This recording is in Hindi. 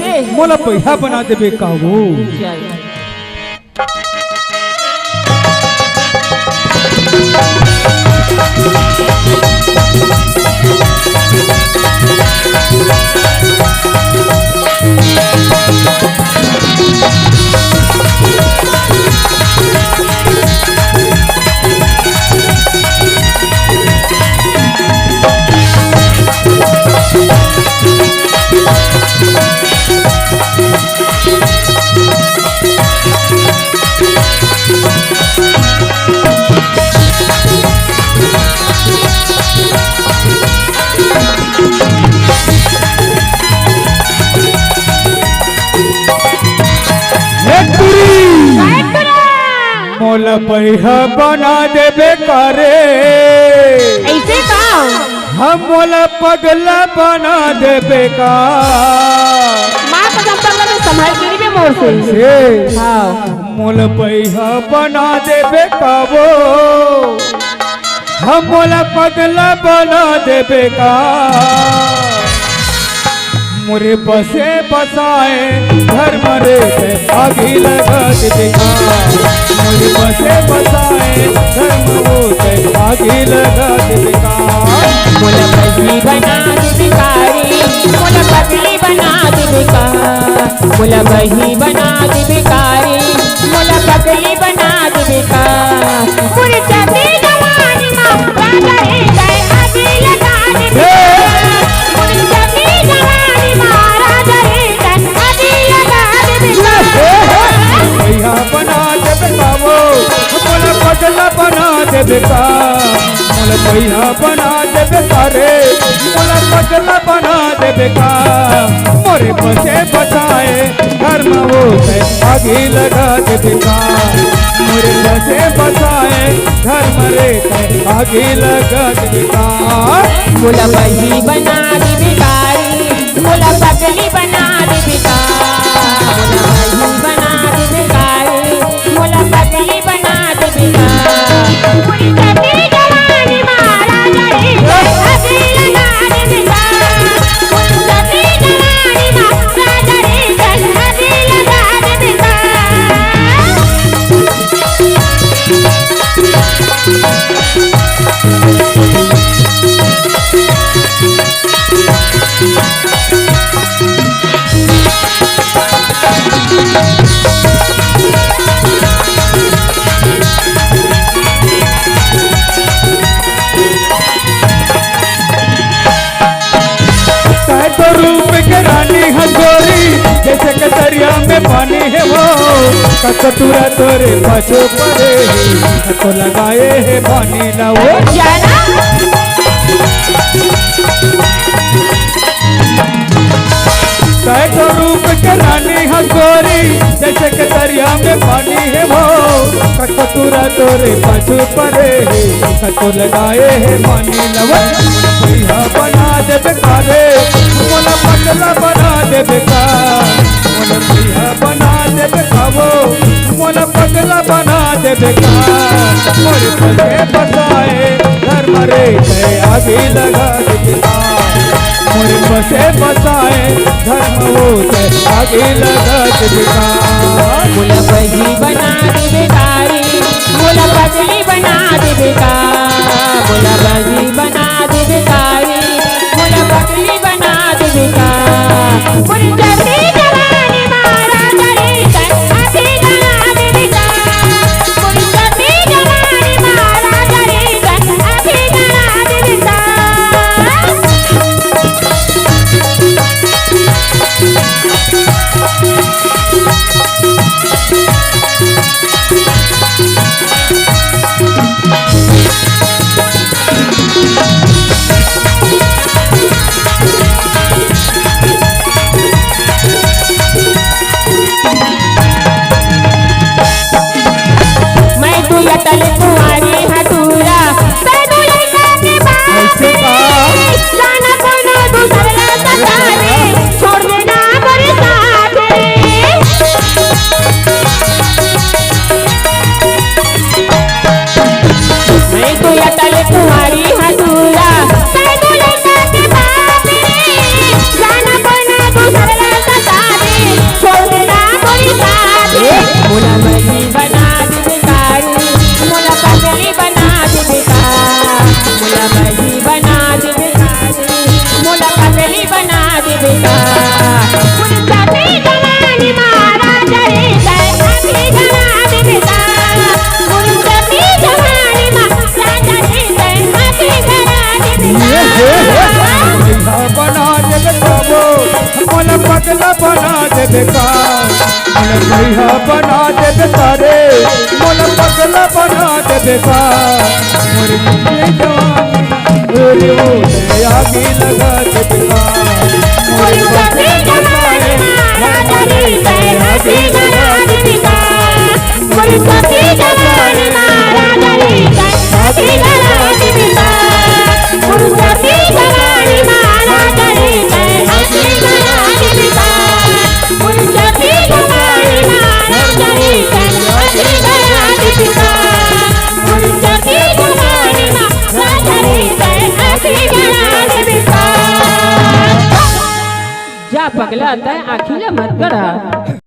कैसे मोला पैसा बना देबे का वो मोला पैसा बना देबे करे ऐसे का हम मोला पगला बना देबे का माँ कसम पगला तो संभाल के नहीं मोर से हाँ मोला पैसा बना देबे का वो हम मोला पगला बना देबे का मोरे बसे बसाए घर मरे आगे लगा देबे का मोरे बसे बसाए घर मरे आगे लगा देबे का मोला पगली बना देबे कारी मोला पगली बना देबे का मोला बही बना देबे कारी मोला पगली बना देबे का पूरी चढ़ी जवानी माँ राजा रे गए आगे लगा देबे पूरी चढ़ी जवानी माँ राजा रे गए आगे लगा देबे भैया बना देबे का वो मोला पगला बना देबे का मोला भैया बना देबे का रे मोला पगला बना देबे का मोरे बसे बसाए घर में वो आगे लगा देबे का मोरे बसे बसाए घर मरे आगे लगा देबे का मोला बही बना देबे कारी मोला पगली बना देबे का मोला बही बना देबे कारी मोला पगली बना देबे का पूरी चढ़ी जवानी माँ राजा रे आगे लगा देबे का पूरी चढ़ी जवानी माँ राजा रे आगे लगा देबे का रूप के रानी हंगोरी जैसे कतरिया में पानी है वो कतुरा तोरे पशु परे तो लगाए है पानी ना वो तो रूप के रानी हंगोरी जैसे कतरिया में पानी है वो कतुरा तोरे पशु परे तो लगाए है पानी ना वो बना देबे का रे मोला पगला बना देबे का मोला भैया बना देबे का वो मोला पगला बना देबे का मोरे बसे बसाए घर मरे आगे लगा देबे का मोरे बसे बसाए घर में वो आगे लगा देबे का मोला बही बना देबे कारी मोला पगली बना देबे का मोला बही बना देबे कारी मोला पगली बना देबे का पूरी चढ़ी जवानी माँ राजा रे आगे लगा देबे का पूरी चढ़ी जवानी माँ राजा रे आगे लगा देबे का पगला बना देबे का मन भैया बना देबे तारे मोला पगला बना देबे का मोर मुझे जवानी रे ओ आगे लगा देबे का मोर मुझे जवानी राजा रे आगे लगा देबे का मोर मुझे जवानी राजा रे आगे लगा देबे का मोर मुझे जवानी राजा रे आगे लगा देबे का मोर मुझे जवानी राजा रे आगे लगा देबे का मोर मुझे जवानी राजा रे आगे लगा देबे का जा पगला आता है आखिले मत करा।